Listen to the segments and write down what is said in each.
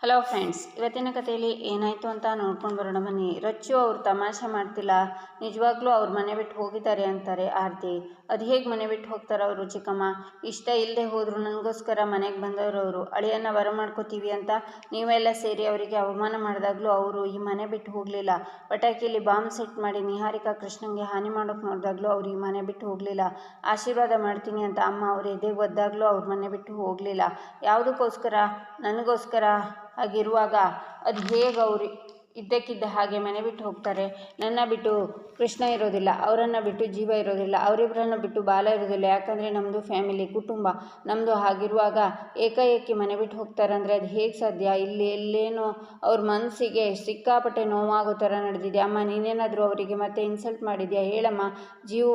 Hello friends, ಇವತ್ತಿನ ಕಥೆಯಲ್ಲಿ ಏನಾಯಿತು ಅಂತ ನೋಡ್ಕೊಂಡು ಬರೋಣ ಬನ್ನಿ. ರಚ್ಚು ಅವ್ರು ತಮಾಷೆ ಮಾಡ್ತಿಲ್ಲ, ನಿಜವಾಗ್ಲೂ ಅವ್ರು ಮನೆ ಬಿಟ್ಟು ಹೋಗಿದ್ದಾರೆ ಅಂತಾರೆ ಆರತಿ. ಅದು ಹೇಗೆ ಮನೆ ಬಿಟ್ಟು ಹೋಗ್ತಾರೆ ಅವರು ಚಿಕ್ಕಮ್ಮ? ಇಷ್ಟ ಇಲ್ಲದೆ ಹೋದ್ರು ನನಗೋಸ್ಕರ ಮನೆಗೆ ಬಂದವರು ಅವರು. ಅಳಿಯನ್ನ ಬರಮಾಡ್ಕೋತೀವಿ ಅಂತ ನೀವೆಲ್ಲ ಸೇರಿ ಅವರಿಗೆ ಅವಮಾನ ಮಾಡಿದಾಗಲೂ ಅವರು ಈ ಮನೆ ಬಿಟ್ಟು ಹೋಗಲಿಲ್ಲ. ಪಟಾಕಿಯಲ್ಲಿ ಬಾಂಬ್ ಸೆಟ್ ಮಾಡಿ ನಿಹಾರಿಕಾ ಕೃಷ್ಣಂಗೆ ಹಾನಿ ಮಾಡೋಕೆ ನೋಡಿದಾಗಲೂ ಅವ್ರು ಈ ಮನೆ ಬಿಟ್ಟು ಹೋಗಲಿಲ್ಲ. ಆಶೀರ್ವಾದ ಮಾಡ್ತೀನಿ ಅಂತ ಅಮ್ಮ ಅವ್ರ ಎದೆಗೆ ಒದ್ದಾಗಲೂ ಅವ್ರ ಮನೆ ಬಿಟ್ಟು ಹೋಗಲಿಲ್ಲ. ಯಾವುದಕ್ಕೋಸ್ಕರ? ನನಗೋಸ್ಕರ. ಹಾಗಿರುವಾಗ ಅದು ಹೇಗೆ ಅವರು ಇದ್ದಕ್ಕಿದ್ದ ಹಾಗೆ ಮನೆ ಬಿಟ್ಟು ಹೋಗ್ತಾರೆ? ನನ್ನ ಬಿಟ್ಟು ಕೃಷ್ಣ ಇರೋದಿಲ್ಲ, ಅವರನ್ನು ಬಿಟ್ಟು ಜೀವ ಇರೋದಿಲ್ಲ, ಅವರಿಬ್ಬರನ್ನು ಬಿಟ್ಟು ಬಾಲ ಇರೋದಿಲ್ಲ. ಯಾಕಂದರೆ ನಮ್ಮದು ಫ್ಯಾಮಿಲಿ, ಕುಟುಂಬ ನಮ್ಮದು. ಹಾಗಿರುವಾಗ ಏಕಾಏಕಿ ಮನೆ ಬಿಟ್ಟು ಹೋಗ್ತಾರಂದರೆ ಅದು ಹೇಗೆ ಸಾಧ್ಯ? ಇಲ್ಲಿ ಎಲ್ಲೇನೋ ಅವ್ರ ಮನಸ್ಸಿಗೆ ಸಿಕ್ಕಾಪಟ್ಟೆ ನೋವಾಗೋ ಥರ ನಡೆದಿದೆ. ಅಮ್ಮ, ನೀನೇನಾದರೂ ಅವರಿಗೆ ಮತ್ತೆ ಇನ್ಸಲ್ಟ್ ಮಾಡಿದ್ಯಾ? ಹೇಳಮ್ಮ. ಜೀವ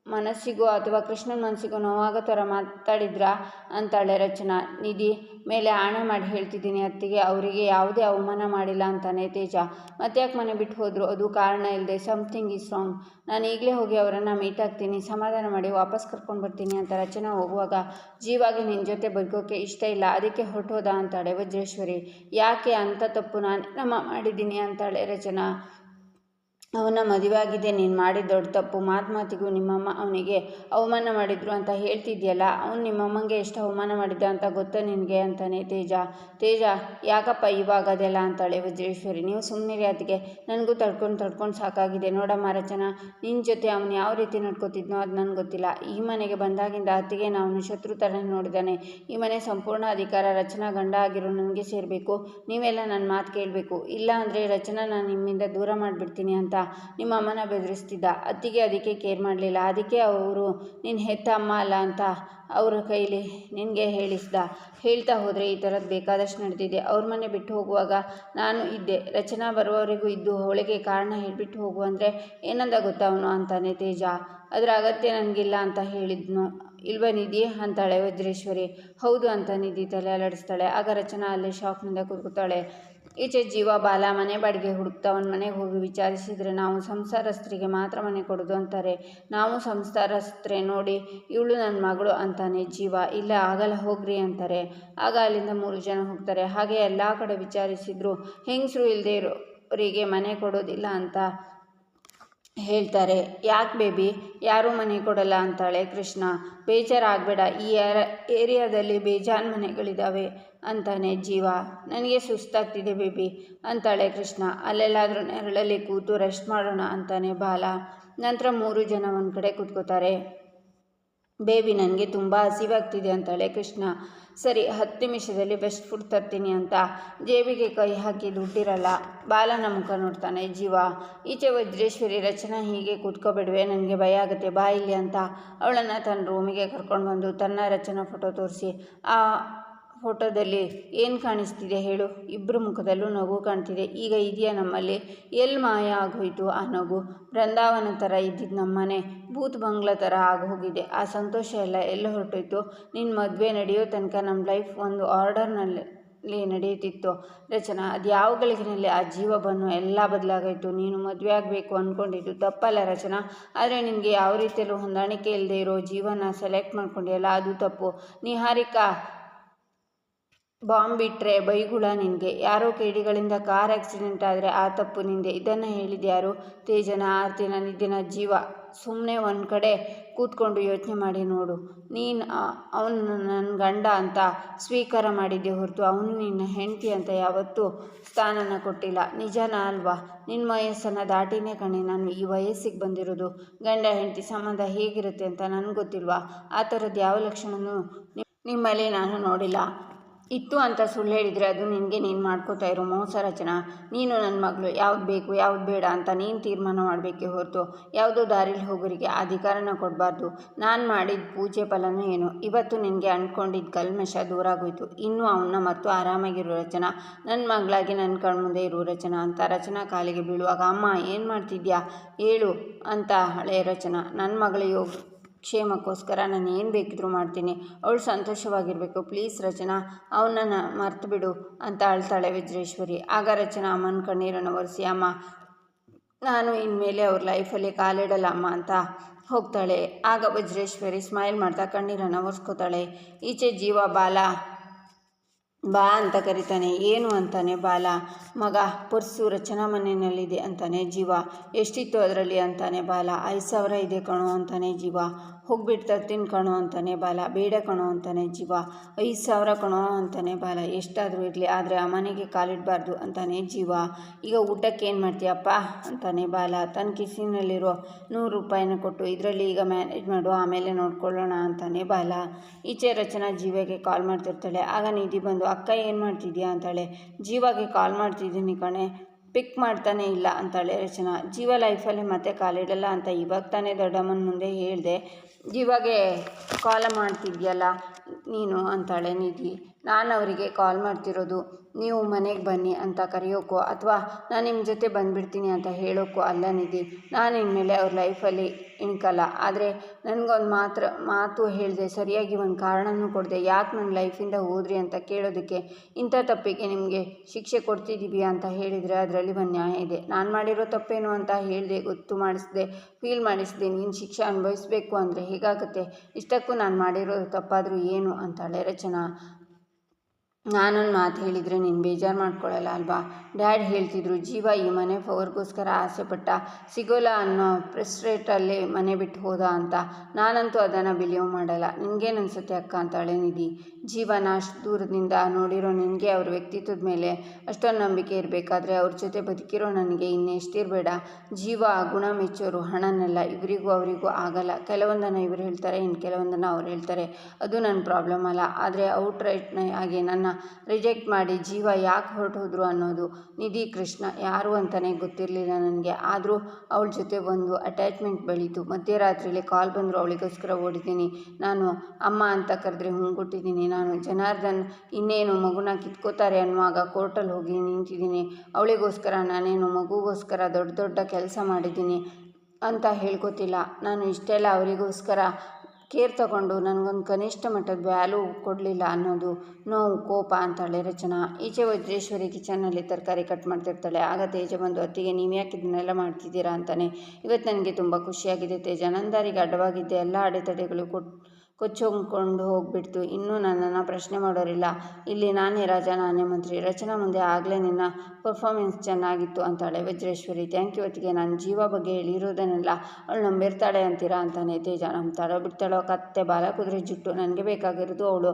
ಮನಸ್ಸಿಗೂ ಅಥವಾ ಕೃಷ್ಣನ ಮನಸ್ಸಿಗೂ ನೋವಾಗೋ ಥರ ಮಾತಾಡಿದ್ರಾ ಅಂತಾಳೆ ರಚನಾ. ನಿಧಿ ಮೇಲೆ ಆಣೆ ಮಾಡಿ ಹೇಳ್ತಿದ್ದೀನಿ ಅತ್ತಿಗೆ, ಅವರಿಗೆ ಯಾವುದೇ ಅವಮಾನ ಮಾಡಿಲ್ಲ ಅಂತಾನೆ ತೇಜ. ಮತ್ತ್ಯಾಕೆ ಮನೆ ಬಿಟ್ಟು ಹೋದರು? ಅದು ಕಾರಣ ಇಲ್ಲದೆ. Something is wrong. ನಾನು ಈಗಲೇ ಹೋಗಿ ಅವರನ್ನು ಮೀಟ್ ಆಗ್ತೀನಿ, ಸಮಾಧಾನ ಮಾಡಿ ವಾಪಸ್ ಕರ್ಕೊಂಡು ಬರ್ತೀನಿ ಅಂತ ರಚನಾ ಹೋಗುವಾಗ, ಜೀವಾಗೆ ನಿನ್ನ ಜೊತೆ ಬದುಕೋಕ್ಕೆ ಇಷ್ಟ ಇಲ್ಲ, ಅದಕ್ಕೆ ಹೊರಟೋದ ಅಂತಾಳೆ ವಜ್ರೇಶ್ವರಿ. ಯಾಕೆ? ಅಂಥ ತಪ್ಪು ನಾನೇನಮ್ಮ ಮಾಡಿದ್ದೀನಿ ಅಂತಾಳೆ ರಚನಾ. ಅವನ ಮದುವೆ ಆಗಿದೆ, ನೀನು ಮಾಡಿದ ದೊಡ್ಡ ತಪ್ಪು. ಮಾತಿಗೂ ನಿಮ್ಮಮ್ಮ ಅವನಿಗೆ ಅವಮಾನ ಮಾಡಿದ್ರು ಅಂತ ಹೇಳ್ತಿದ್ಯಲ್ಲ, ಅವನು ನಿಮ್ಮಮ್ಮಂಗೆ ಎಷ್ಟು ಅವಮಾನ ಮಾಡಿದ್ದ ಅಂತ ಗೊತ್ತಾ ನಿನಗೆ ಅಂತಾನೆ ತೇಜ. ತೇಜ, ಯಾಕಪ್ಪ ಇವಾಗ ಅದೆಲ್ಲ ಅಂತಾಳೆ ವಜ್ರೇಶ್ವರಿ. ನೀವು ಸುಮ್ಮನಿರಿ ಅತ್ತಿಗೆ, ನನಗೂ ತಡ್ಕೊಂಡು ಸಾಕಾಗಿದೆ. ನೋಡಮ್ಮ ರಚನಾ, ನಿನ್ನ ಜೊತೆ ಅವನು ಯಾವ ರೀತಿ ನಡ್ಕೋತಿದ್ನೋ ಅದು ನನಗೆ ಗೊತ್ತಿಲ್ಲ. ಈ ಮನೆಗೆ ಬಂದಾಗಿಂದ ಅತ್ತಿಗೆ ಅವನು ಶತ್ರು ಥರ ನೋಡಿದ್ದಾನೆ. ಈ ಮನೆ ಸಂಪೂರ್ಣ ಅಧಿಕಾರ ರಚನಾ ಗಂಡ ಆಗಿರೋ ನನಗೆ ಸೇರಬೇಕು. ನೀವೆಲ್ಲ ನನ್ನ ಮಾತು ಕೇಳಬೇಕು, ಇಲ್ಲ ಅಂದರೆ ರಚನಾ ನಾನು ನಿಮ್ಮಿಂದ ದೂರ ಮಾಡಿಬಿಡ್ತೀನಿ ಅಂತ ನಿಮ್ಮ ಅಮ್ಮನ ಬೆದರಿಸ್ತಿದ್ದ. ಅತ್ತಿಗೆ ಅದಕ್ಕೆ ಕೇರ್ ಮಾಡಲಿಲ್ಲ. ಅದಕ್ಕೆ ಅವರು ನಿನ್ನ ಹೆತ್ತ ಅಮ್ಮ ಅಲ್ಲ ಅಂತ ಅವರ ಕೈಲಿ ನಿನಗೆ ಹೇಳ್ತಾ ಹೋದರೆ ಈ ಥರದ್ದು ಬೇಕಾದಷ್ಟು ನಡೆದಿದೆ. ಅವ್ರ ಮನೆ ಬಿಟ್ಟು ಹೋಗುವಾಗ ನಾನು ಇದ್ದೆ, ರಚನಾ ಬರುವವರೆಗೂ ಇದ್ದು ಅವಳಿಗೆ ಕಾರಣ ಹೇಳಿಬಿಟ್ಟು ಹೋಗು ಅಂದರೆ ಏನಂದ ಗೊತ್ತಾ ಅವನು ಅಂತಾನೆ ತೇಜ. ಅದರ ಅಗತ್ಯ ನನಗಿಲ್ಲ ಅಂತ ಹೇಳಿದ್ನು ಇಲ್ವ ನಿಧಿ ಅಂತಾಳೆ ವಜ್ರೇಶ್ವರಿ. ಹೌದು ಅಂತ ನಿಧಿ ತಲೆ ಅಲ್ಲಾಡಿಸ್ತಾಳೆ. ಆಗ ರಚನಾ ಅಲ್ಲೇ ಶಾಕ್ನಿಂದ ಕೂತ್ಕೊತಾಳೆ. ಈಚೆ ಜೀವ ಬಾಲ ಮನೆ ಬಾಡಿಗೆ ಹುಡುಕ್ತಾ ಅವನ ಮನೆಗೆ ಹೋಗಿ ವಿಚಾರಿಸಿದರೆ, ನಾವು ಸಂಸಾರಸ್ಥರಿಗೆ ಮಾತ್ರ ಮನೆ ಕೊಡೋದು ಅಂತಾರೆ. ನಾವು ಸಂಸಾರಸ್ಥರೆ ನೋಡಿ, ಇವಳು ನನ್ನ ಮಗಳು ಅಂತಾನೆ ಜೀವ. ಇಲ್ಲ ಆಗಲ್ಲ ಹೋಗ್ರಿ ಅಂತಾರೆ. ಆಗ ಅಲ್ಲಿಂದ 3 ಜನ ಹೋಗ್ತಾರೆ. ಹಾಗೆ ಎಲ್ಲ ಕಡೆ ವಿಚಾರಿಸಿದ್ರು ಹೆಂಗಸರು ಇಲ್ಲದೆ ಇರೋರಿಗೆ ಮನೆ ಕೊಡೋದಿಲ್ಲ ಅಂತ ಹೇಳ್ತಾರೆ. ಯಾಕೆ ಬೇಬಿ, ಯಾರೂ ಮನೆ ಕೊಡಲ್ಲ ಅಂತಾಳೆ ಕೃಷ್ಣ. ಬೇಜಾರಾಗಬೇಡ, ಈ ಏರಿಯಾದಲ್ಲಿ ಬೇಜಾನ್ ಮನೆಗಳಿದ್ದಾವೆ ಅಂತಾನೆ ಜೀವ. ನನಗೆ ಸುಸ್ತಾಗ್ತಿದೆ ಬೇಬಿ ಅಂತಾಳೆ ಕೃಷ್ಣ. ಅಲ್ಲೆಲ್ಲಾದರೂ ನೆರಳಲ್ಲಿ ಕೂತು ರೆಸ್ಟ್ ಮಾಡೋಣ ಅಂತಾನೆ ಬಾಲ. ನಂತರ 3 ಜನ ಒಂದು ಕಡೆ ಕೂತ್ಕೋತಾರೆ. ಬೇಬಿ, ನನಗೆ ತುಂಬ ಹಸಿವಾಗ್ತಿದೆ ಅಂತಾಳೆ ಕೃಷ್ಣ. ಸರಿ, 10 ನಿಮಿಷದಲ್ಲಿ ಬೆಸ್ಟ್ ಫುಡ್ ತರ್ತೀನಿ ಅಂತ ಜೇಬಿಗೆ ಕೈ ಹಾಕಿ ದುಡ್ಡಿರಲ್ಲ. ಬಾಲನ ಮುಖ ನೋಡ್ತಾನೆ ಜೀವ. ಈಚೆ ವಜ್ರೇಶ್ವರಿ, ರಚನಾ ಹೀಗೆ ಕೂತ್ಕೋಬೇಡ್ವೆ, ನನಗೆ ಭಯ ಆಗುತ್ತೆ, ಬಾ ಇಲ್ಲಿ ಅಂತ ಅವಳನ್ನು ತನ್ನ ರೂಮಿಗೆ ಕರ್ಕೊಂಡು ಬಂದು ತನ್ನ ರಚನಾ ಫೋಟೋ ತೋರಿಸಿ, ಆ ಫೋಟೋದಲ್ಲಿ ಏನು ಕಾಣಿಸ್ತಿದೆ ಹೇಳು? ಇಬ್ಬರು ಮುಖದಲ್ಲೂ ನಗು ಕಾಣ್ತಿದೆ. ಈಗ ಇದೆಯಾ ನಮ್ಮಲ್ಲಿ? ಎಲ್ಲಿ ಮಾಯ ಆಗೋಯ್ತು ಆ ನಗು? ಬೃಂದಾವನ ಥರ ಇದ್ದಿದ್ದು ನಮ್ಮನೆ ಭೂತ್ ಬಂಗ್ಲಾ ಥರ ಆಗೋಗಿದೆ. ಆ ಸಂತೋಷ ಎಲ್ಲ ಹೊರಟೋಯ್ತು. ನಿನ್ನ ಮದುವೆ ನಡೆಯೋ ತನಕ ನಮ್ಮ ಲೈಫ್ ಒಂದು ಆರ್ಡರ್ನಲ್ಲಿ ನಡೆಯುತ್ತಿತ್ತು ರಚನಾ. ಅದು ಯಾವ ಗಳಿಗೆನಲ್ಲಿ ಆ ಜೀವ ಬಂದು ಎಲ್ಲ ಬದಲಾಗೋಯ್ತು. ನೀನು ಮದುವೆ ಆಗಬೇಕು ಅಂದ್ಕೊಂಡಿದ್ದು ತಪ್ಪಲ್ಲ ರಚನಾ, ಆದರೆ ನಿನಗೆ ಯಾವ ರೀತಿಯಲ್ಲೂ ಹೊಂದಾಣಿಕೆ ಇಲ್ಲದೆ ಇರೋ ಜೀವನ ಸೆಲೆಕ್ಟ್ ಮಾಡ್ಕೊಂಡಿಯಲ್ಲ, ಅದು ತಪ್ಪು. ನಿಹಾರಿಕಾ ಬಾಂಬ್ ಬಿಟ್ಟರೆ ಬೈಗುಳ ನಿನಗೆ. ಯಾರೋ ಕೇಡಿಗಳಿಂದ ಕಾರ್ ಆಕ್ಸಿಡೆಂಟ್ ಆದರೆ ಆ ತಪ್ಪು ನಿಂದೆ. ಇದನ್ನು ಹೇಳಿದ್ಯಾರು? ತೇಜನ, ಆರ್ತಿನ, ನಿಧಿನ? ಜೀವ, ಸುಮ್ಮನೆ ಒಂದು ಕಡೆ ಕೂತ್ಕೊಂಡು ಯೋಚನೆ ಮಾಡಿ ನೋಡು. ನೀನು ಅವನು ನನ್ನ ಗಂಡ ಅಂತ ಸ್ವೀಕಾರ ಮಾಡಿದ್ದೆ ಹೊರತು ಅವನು ನಿನ್ನ ಹೆಂಡತಿ ಅಂತ ಯಾವತ್ತೂ ಸ್ಥಾನನ ಕೊಟ್ಟಿಲ್ಲ. ನಿಜನಾ ಅಲ್ವಾ? ನಿನ್ನ ವಯಸ್ಸನ್ನು ದಾಟಿನೇ ಕಣೆ ನಾನು ಈ ವಯಸ್ಸಿಗೆ ಬಂದಿರೋದು. ಗಂಡ ಹೆಂಡತಿ ಸಂಬಂಧ ಹೇಗಿರುತ್ತೆ ಅಂತ ನನಗೆ ಗೊತ್ತಿಲ್ವಾ? ಆ ಥರದ್ದು ಯಾವ ಲಕ್ಷಣನೂ ನಿಮ್ಮಲ್ಲಿ ನಾನು ನೋಡಿಲ್ಲ. ಇತ್ತು ಅಂತ ಸುಳ್ಳು ಹೇಳಿದರೆ ಅದು ನಿನಗೆ ನೀನು ಮಾಡ್ಕೋತಾ ಇರೋ ಮೋಸ ರಚನಾ. ನೀನು ನನ್ನ ಮಗಳು, ಯಾವ್ದು ಬೇಕು ಯಾವ್ದು ಬೇಡ ಅಂತ ನೀನು ತೀರ್ಮಾನ ಮಾಡಬೇಕೇ ಹೊರತು ಯಾವುದೋ ದಾರಿಲಿ ಹೋಗೋರಿಗೆ ಅಧಿಕಾರನ ಕೊಡಬಾರ್ದು. ನಾನು ಮಾಡಿದ ಪೂಜೆ ಫಲನೂ ಏನು? ಇವತ್ತು ನಿನಗೆ ಅಂದ್ಕೊಂಡಿದ್ದ ಕಲ್ಮಶ ದೂರ ಆಗೋಯ್ತು. ಇನ್ನೂ ಅವನ್ನ ಮತ್ತು ಆರಾಮಾಗಿರೋ ರಚನಾ, ನನ್ನ ಮಗಳಾಗಿ ನನ್ನ ಕಣ್ಮುಂದೆ ಇರೋ ರಚನಾ ಅಂತ ರಚನಾ ಕಾಲಿಗೆ ಬೀಳುವಾಗ, ಅಮ್ಮ ಏನು ಮಾಡ್ತಿದ್ಯಾ ಹೇಳು ಅಂತ ಹಳೆ ರಚನಾ. ನನ್ನ ಮಗಳ ಕ್ಷೇಮಕ್ಕೋಸ್ಕರ ನಾನು ಏನು ಬೇಕಿದ್ರೂ ಮಾಡ್ತೀನಿ, ಅವಳು ಸಂತೋಷವಾಗಿರಬೇಕು, ಪ್ಲೀಸ್ ರಚನಾ, ಅವನನ್ನು ಮರ್ತು ಬಿಡು ಅಂತ ಅಳ್ತಾಳೆ ವಜ್ರೇಶ್ವರಿ. ಆಗ ರಚನಾ ಅಮ್ಮನ ಕಣ್ಣೀರನ್ನು ಒರೆಸಿ, ಅಮ್ಮ ನಾನು ಇನ್ಮೇಲೆ ಅವ್ರ ಲೈಫಲ್ಲಿ ಕಾಲಿಡಲ್ಲ ಅಮ್ಮ ಅಂತ ಹೋಗ್ತಾಳೆ. ಆಗ ವಜ್ರೇಶ್ವರಿ ಸ್ಮೈಲ್ ಮಾಡ್ತಾ ಕಣ್ಣೀರನ್ನು ಒರೆಸ್ಕೋತಾಳೆ. ಈಚೆ ಜೀವ ಬಾಲ ಬಾ ಅಂತ ಕರಿತಾನೆ. ಏನು ಅಂತಾನೆ ಬಾಲ. ಮಗ, ಪರ್ಸು ರಚನಾ ಮನೆಯಲ್ಲಿದೆ ಅಂತಾನೆ ಜೀವ. ಎಷ್ಟಿತ್ತು ಅದರಲ್ಲಿ ಅಂತಾನೆ ಬಾಲ. 5,000 ಇದೆ ಕಣೋ ಅಂತಾನೆ ಜೀವ. ಹೋಗ್ಬಿಟ್ಟು ತರ್ತೀನಿ ಕಣೋ ಅಂತಾನೆ ಬಾಲ. ಬೇಡ ಕಣೋ ಅಂತಾನೆ ಜೀವ. 5,000 ಕಣೋ ಅಂತಾನೆ ಬಾಲ. ಎಷ್ಟಾದರೂ ಇರಲಿ, ಆದರೆ ಆ ಮನೆಗೆ ಕಾಲಿಡಬಾರ್ದು ಅಂತಾನೆ ಜೀವ. ಈಗ ಊಟಕ್ಕೆ ಏನು ಮಾಡ್ತೀಯಪ್ಪ ಅಂತಾನೆ ಬಾಲ. ತನ್ನ ಕಿಸಿನಲ್ಲಿರೋ 100 ರೂಪಾಯಿನ ಕೊಟ್ಟು, ಇದರಲ್ಲಿ ಈಗ ಮ್ಯಾನೇಜ್ ಮಾಡು, ಆಮೇಲೆ ನೋಡ್ಕೊಳ್ಳೋಣ ಅಂತಾನೆ ಬಾಲ. ಈಚೆ ರಚನಾ ಜೀವಗೆ ಕಾಲ್ ಮಾಡ್ತಿರ್ತಾಳೆ. ಆಗ ನಿಧಿ ಬಂದು, ಅಕ್ಕ ಏನು ಮಾಡ್ತಿದ್ಯಾ ಅಂತಾಳೆ. ಜೀವಾಗೆ ಕಾಲ್ ಮಾಡ್ತಿದ್ದೀನಿ ಕಣೆ, ಪಿಕ್ ಮಾಡ್ತಾನೆ ಇಲ್ಲ ಅಂತಾಳೆ ರಚನಾ. ಜೀವ ಲೈಫಲ್ಲಿ ಮತ್ತೆ ಕಾಲಿಡಲ್ಲ ಅಂತ ಇವಾಗ ತಾನೇ ದೊಡ್ಡಮ್ಮನ ಮುಂದೆ ಹೇಳಿದೆ. ಜೀವಾಗೆ ಕಾಲ್ ಮಾಡ್ತಿದ್ಯಲ್ಲ ನೀನು ಅಂತಾಳೆ ನಿಧಿ. ನಾನು ಅವರಿಗೆ ಕಾಲ್ ಮಾಡ್ತಿರೋದು ನೀವು ಮನೆಗೆ ಬನ್ನಿ ಅಂತ ಕರೆಯೋಕ್ಕೋ ಅಥವಾ ನಾನು ನಿಮ್ಮ ಜೊತೆ ಬಂದುಬಿಡ್ತೀನಿ ಅಂತ ಹೇಳೋಕ್ಕೋ ಅಲ್ಲ ನಿಧಿ. ನಾನು ಇನ್ಮೇಲೆ ಅವ್ರ ಲೈಫಲ್ಲಿ ಇಣ್ಕಲ್ಲ. ಆದರೆ ನನಗೊಂದು ಮಾತು ಹೇಳಿದೆ, ಸರಿಯಾಗಿ ಒಂದು ಕಾರಣನೂ ಕೊಡದೆ ಯಾಕೆ ನನ್ನ ಲೈಫಿಂದ ಹೋದ್ರಿ ಅಂತ ಕೇಳೋದಕ್ಕೆ, ಇಂಥ ತಪ್ಪಿಗೆ ನಿಮಗೆ ಶಿಕ್ಷೆ ಕೊಡ್ತಿದ್ದೀವಿ ಅಂತ ಹೇಳಿದರೆ ಅದರಲ್ಲಿ ಒಂದು ನ್ಯಾಯ ಇದೆ. ನಾನು ಮಾಡಿರೋ ತಪ್ಪೇನು ಅಂತ ಹೇಳಿದೆ, ಗೊತ್ತು ಮಾಡಿಸಿದೆ, ಫೀಲ್ ಮಾಡಿಸಿದೆ. ನೀನು ಶಿಕ್ಷೆ ಅನುಭವಿಸ್ಬೇಕು ಅಂದರೆ ಹೇಗಾಗುತ್ತೆ? ಇಷ್ಟಕ್ಕೂ ನಾನು ಮಾಡಿರೋದು ತಪ್ಪಾದರೂ ಏನು ಅಂತಾಳೆ ರಚನಾ. ನಾನೊಂದು ಮಾತು ಹೇಳಿದರೆ ನೀನು ಬೇಜಾರು ಮಾಡ್ಕೊಳ್ಳಲ್ಲ ಅಲ್ವಾ? ಡ್ಯಾಡ್ ಹೇಳ್ತಿದ್ರು, ಜೀವ ಈ ಮನೆ ಫವರ್ಗೋಸ್ಕರ ಆಸೆಪಟ್ಟ, ಸಿಗೋಲ್ಲ ಅನ್ನೋ ಪ್ರೆಸ್ಟ್ರೇಟಲ್ಲಿ ಮನೆ ಬಿಟ್ಟು ಹೋದ ಅಂತ. ನಾನಂತೂ ಅದನ್ನು ಬಿಲೀವ್ ಮಾಡಲ್ಲ. ನಿನಗೇನು ಅನಿಸುತ್ತೆ ಅಕ್ಕ ಅಂತಾಳೆ ನಿಧಿ. ಜೀವನ ಅಷ್ಟು ದೂರದಿಂದ ನೋಡಿರೋ ನಿನಗೆ ಅವ್ರ ವ್ಯಕ್ತಿತ್ವದ ಮೇಲೆ ಅಷ್ಟೊಂದು ನಂಬಿಕೆ ಇರಬೇಕಾದ್ರೆ ಅವ್ರ ಜೊತೆ ಬದುಕಿರೋ ನನಗೆ ಇನ್ನೆಷ್ಟಿರಬೇಡ. ಜೀವ ಗುಣ ಮೆಚ್ಚೋರು, ಹಣನೆಲ್ಲ. ಇವರಿಗೂ ಅವರಿಗೂ ಆಗಲ್ಲ. ಕೆಲವೊಂದನ್ನು ಇವರು ಹೇಳ್ತಾರೆ, ಇನ್ನು ಕೆಲವೊಂದನ್ನು ಅವ್ರು ಹೇಳ್ತಾರೆ. ಅದು ನನ್ನ ಪ್ರಾಬ್ಲಮ್ ಅಲ್ಲ. ಆದರೆ ಔಟ್ರೈಟ್ ಆಗಿ ನನ್ನ ರಿಜೆಕ್ಟ್ ಮಾಡಿ ಜೀವ ಯಾಕೆ ಹೊರಟೋದ್ರು ಅನ್ನೋದು. ನಿಧಿ ಕೃಷ್ಣ ಯಾರು ಅಂತಲೇ ಗೊತ್ತಿರಲಿಲ್ಲ ನನಗೆ. ಆದರೂ ಅವಳ ಜೊತೆ ಒಂದು ಅಟ್ಯಾಚ್ಮೆಂಟ್ ಬೆಳೀತು. ಮಧ್ಯರಾತ್ರಿಯಲ್ಲಿ ಕಾಲ್ ಬಂದರೂ ಅವಳಿಗೋಸ್ಕರ ಓಡಿದ್ದೀನಿ. ನಾನು ಅಮ್ಮ ಅಂತ ಕರೆದ್ರೆ ಹುಂಗುಟ್ಟಿದ್ದೀನಿ. ನಾನು ಜನಾರ್ದನ್ ಇನ್ನೇನು ಮಗುನ ಕಿತ್ಕೋತಾರೆ ಅನ್ನುವಾಗ ಕೋರ್ಟಲ್ಲಿ ಹೋಗಿ ನಿಂತಿದ್ದೀನಿ. ಅವಳಿಗೋಸ್ಕರ ನಾನೇನು ಮಗುಗೋಸ್ಕರ ದೊಡ್ಡ ದೊಡ್ಡ ಕೆಲಸ ಮಾಡಿದ್ದೀನಿ ಅಂತ ಹೇಳ್ಕೊತಿಲ್ಲ. ನಾನು ಇಷ್ಟೆಲ್ಲ ಅವರಿಗೋಸ್ಕರ ಕೇರ್ ತಗೊಂಡು ನನಗೊಂದು ಕನಿಷ್ಠ ಮಟ್ಟದ ವ್ಯಾಲ್ಯೂ ಕೊಡಲಿಲ್ಲ ಅನ್ನೋದು ನೋವು, ಕೋಪ ಅಂತಾಳೆ ರಚನಾ. ಈಚೆ ವಜ್ರೇಶ್ವರಿ ಕಿಚನ್ನಲ್ಲಿ ತರಕಾರಿ ಕಟ್ ಮಾಡ್ತಿರ್ತಾಳೆ. ಆಗ ತೇಜ ಬಂದು, ಅತ್ತಿಗೆ ನೀವು ಯಾಕೆ ಇದನ್ನೆಲ್ಲ ಮಾಡ್ತಿದ್ದೀರಾ ಅಂತಾನೆ. ಇವತ್ತು ನನಗೆ ತುಂಬ ಖುಷಿಯಾಗಿದೆ ತೇಜ. ನಂದಾರಿಗೆ ಅಡ್ಡವಾಗಿದ್ದೆ ಎಲ್ಲ ಅಡೆತಡೆಗಳು ಕೊಚ್ಚೊಂಡ್ಕೊಂಡು ಹೋಗ್ಬಿಡ್ತು. ಇನ್ನೂ ನನ್ನನ್ನು ಪ್ರಶ್ನೆ ಮಾಡೋರಿಲ್ಲ. ಇಲ್ಲಿ ನಾನೇ ರಾಜ, ನಾನೇ ಮಂತ್ರಿ. ರಚನಾ ಮುಂದೆ ಆಗಲೇ ನಿನ್ನ ಪರ್ಫಾರ್ಮೆನ್ಸ್ ಚೆನ್ನಾಗಿತ್ತು ಅಂತಾಳೆ ವಜ್ರೇಶ್ವರಿ. ಥ್ಯಾಂಕ್ ಯು ಅತ್ತಿಗೆ. ನಾನು ಜೀವ ಬಗ್ಗೆ ಹೇಳಿರೋದನ್ನೆಲ್ಲ ಅವಳು ನಂಬಿರ್ತಾಳೆ ಅಂತೀರಾ ಅಂತಾನೆ ತೇಜ. ನಂಬ್ತಾಳೋ ಬಿಡ್ತಾಳೋ ಕತ್ತೆ, ಬಾಲ ಕುದುರೆ ಜುಟ್ಟು. ನನಗೆ ಬೇಕಾಗಿರೋದು ಅವಳು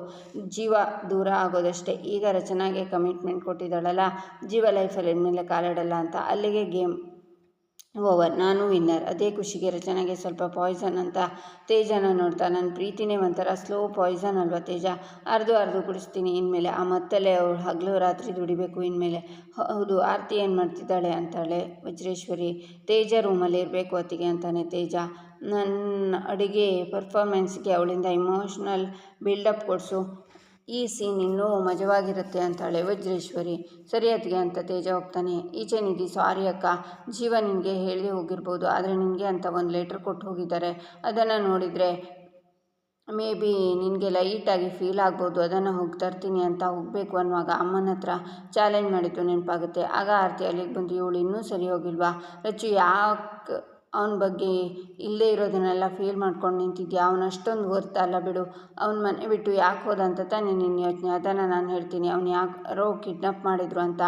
ಜೀವ ದೂರ ಆಗೋದಷ್ಟೇ. ಈಗ ರಚನಾಗೆ ಕಮಿಟ್ಮೆಂಟ್ ಕೊಟ್ಟಿದ್ದಾಳಲ್ಲ, ಜೀವ ಲೈಫಲ್ಲಿ ಇನ್ಮೇಲೆ ಕಾಲಿಡಲ್ಲ ಅಂತ. ಅಲ್ಲಿಗೆ ಗೇಮ್ ಓವರ್. ನಾನು ವಿನ್ನರ್. ಅದೇ ಖುಷಿಗೆ ರಚನೆಗೆ ಸ್ವಲ್ಪ ಪಾಯ್ಸನ್ ಅಂತ ತೇಜನ ನೋಡ್ತಾ, ನನ್ನ ಪ್ರೀತಿನೇ ಒಂಥರ ಸ್ಲೋ ಪಾಯ್ಸನ್ ಅಲ್ವಾ ತೇಜ? ಅರ್ದು ಕುಡಿಸ್ತೀನಿ ಇನ್ಮೇಲೆ. ಆ ಮತ್ತಲ್ಲೇ ಅವಳು ಹಗಲು ರಾತ್ರಿ ದುಡಿಬೇಕು ಇನ್ಮೇಲೆ. ಹೌದು. ಆರತಿ ಏನು ಮಾಡ್ತಿದ್ದಾಳೆ ಅಂತಾಳೆ ವಜ್ರೇಶ್ವರಿ. ತೇಜ ರೂಮಲ್ಲಿ ಇರಬೇಕು ಅತ್ತಿಗೆ ಅಂತಾನೆ ತೇಜ. ನನ್ನ ಅಡುಗೆ ಪರ್ಫಾರ್ಮೆನ್ಸ್ಗೆ ಅವಳಿಂದ ಇಮೋಷ್ನಲ್ ಬಿಲ್ಡಪ್ ಕೊಡಿಸು, ಈ ಸೀನ್ ಇನ್ನೂ ಮಜವಾಗಿರುತ್ತೆ ಅಂತಾಳೆ ವಜ್ರೇಶ್ವರಿ. ಸರಿ ಅತ್ತಿಗೆ ಅಂತ ತೇಜ ಹೋಗ್ತಾನೆ. ಈಚೆ ನಿಧಿ, ಸಾರಿ ಅಕ್ಕ, ಜೀವ ನಿನಗೆ ಹೇಳದೆ ಹೋಗಿರ್ಬೋದು, ಆದರೆ ನಿನಗೆ ಅಂತ ಒಂದು ಲೆಟ್ರ್ ಕೊಟ್ಟು ಹೋಗಿದ್ದಾರೆ. ಅದನ್ನು ನೋಡಿದರೆ ಮೇ ಬಿ ನಿನಗೆ ಲೈಟಾಗಿ ಫೀಲ್ ಆಗ್ಬೋದು. ಅದನ್ನು ಹೋಗಿ ತರ್ತೀನಿ ಅಂತ ಹೋಗಬೇಕು ಅನ್ನುವಾಗ ಅಮ್ಮನ ಹತ್ರ ಚಾಲೆಂಜ್ ಮಾಡಿದ್ದು ನೆನಪಾಗುತ್ತೆ. ಆಗ ಆರತಿ ಅಲ್ಲಿಗೆ ಬಂದು, ಇವಳು ಇನ್ನೂ ಸರಿ ಹೋಗಿಲ್ವಾ ರಚ್ಚು? ಯಾಕೆ ಅವನ ಬಗ್ಗೆ ಇಲ್ಲದೇ ಇರೋದನ್ನೆಲ್ಲ ಫೀಲ್ ಮಾಡ್ಕೊಂಡು ನಿಂತಿದ್ಯಾ? ಅವನು ಅಷ್ಟೊಂದು ವರ್ತ್ ಅಲ್ಲ ಬಿಡು. ಅವ್ನ ಮನೆ ಬಿಟ್ಟು ಯಾಕೆ ಹೋದ ಅಂತ ತಾನೇ ನಿನ್ನ ಯೋಚನೆ. ಅದನ್ನು ನಾನು ಹೇಳ್ತೀನಿ. ಅವ್ನು ಯಾರೋ ಕಿಡ್ನಾಪ್ ಮಾಡಿದ್ರು ಅಂತ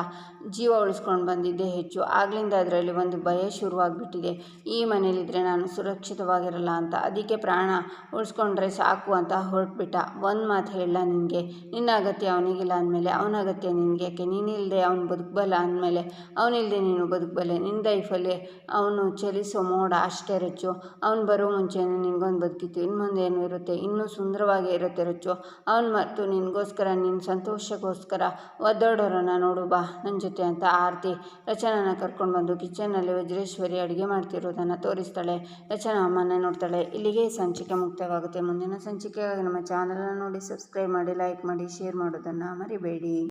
ಜೀವ ಉಳಿಸ್ಕೊಂಡು ಬಂದಿದ್ದೇ ಹೆಚ್ಚು. ಆಗ್ಲಿಂದ ಅದರಲ್ಲಿ ಒಂದು ಭಯ ಶುರುವಾಗ್ಬಿಟ್ಟಿದೆ. ಈ ಮನೇಲಿದ್ದರೆ ನಾನು ಸುರಕ್ಷಿತವಾಗಿರಲ್ಲ ಅಂತ. ಅದಕ್ಕೆ ಪ್ರಾಣ ಉಳಿಸ್ಕೊಂಡ್ರೆ ಸಾಕು ಅಂತ ಹೊರಟ್ಬಿಟ್ಟ. ಒಂದು ಮಾತು ಹೇಳಲ್ಲ ನಿನಗೆ, ನಿನ್ನ ಅಗತ್ಯ ಅವನಿಗಿಲ್ಲ ಅಂದಮೇಲೆ ಅವನ ಅಗತ್ಯ ನಿನಗೆ ಯಾಕೆ? ನೀನಿಲ್ಲದೆ ಅವನು ಬದುಕಬಲ್ಲ ಅಂದಮೇಲೆ ಅವನಿಲ್ಲದೆ ನೀನು ಬದುಕಬಲ್ಲೆ. ನಿನ್ನ ಲೈಫಲ್ಲಿ ಅವನು ಚಲಿಸೋ ಮೋಡ ಅಷ್ಟೇ ರಚ್ಚು. ಅವನು ಬರೋ ಮುಂಚೆನೇ ನಿನಗೊಂದು ಬದುಕಿತ್ತು. ಇನ್ನು ಮುಂದೆ ಏನು ಇರುತ್ತೆ? ಇನ್ನೂ ಸುಂದರವಾಗೇ ಇರುತ್ತೆ ರಚ್ಚು. ಅವನು ಮತ್ತು ನಿನಗೋಸ್ಕರ, ನಿನ್ನ ಸಂತೋಷಕ್ಕೋಸ್ಕರ ಒದ್ದಾಡೋರನ್ನು ನೋಡು ಬಾ ನನ್ನ ಜೊತೆ ಅಂತ ಆರತಿ ರಚನಾನ ಕರ್ಕೊಂಡು ಬಂದು ಕಿಚನ್ನಲ್ಲಿ ವಜ್ರೇಶ್ವರಿ ಅಡುಗೆ ಮಾಡ್ತಿರೋದನ್ನು ತೋರಿಸ್ತಾಳೆ. ರಚನಾ ಅಮ್ಮನ ನೋಡ್ತಾಳೆ. ಇಲ್ಲಿಗೆ ಸಂಚಿಕೆ ಮುಕ್ತವಾಗುತ್ತೆ. ಮುಂದಿನ ಸಂಚಿಕೆಗಾಗಿ ನಮ್ಮ ಚಾನಲನ್ನು ನೋಡಿ, ಸಬ್ಸ್ಕ್ರೈಬ್ ಮಾಡಿ, ಲೈಕ್ ಮಾಡಿ, ಶೇರ್ ಮಾಡೋದನ್ನು ಮರಿಬೇಡಿ.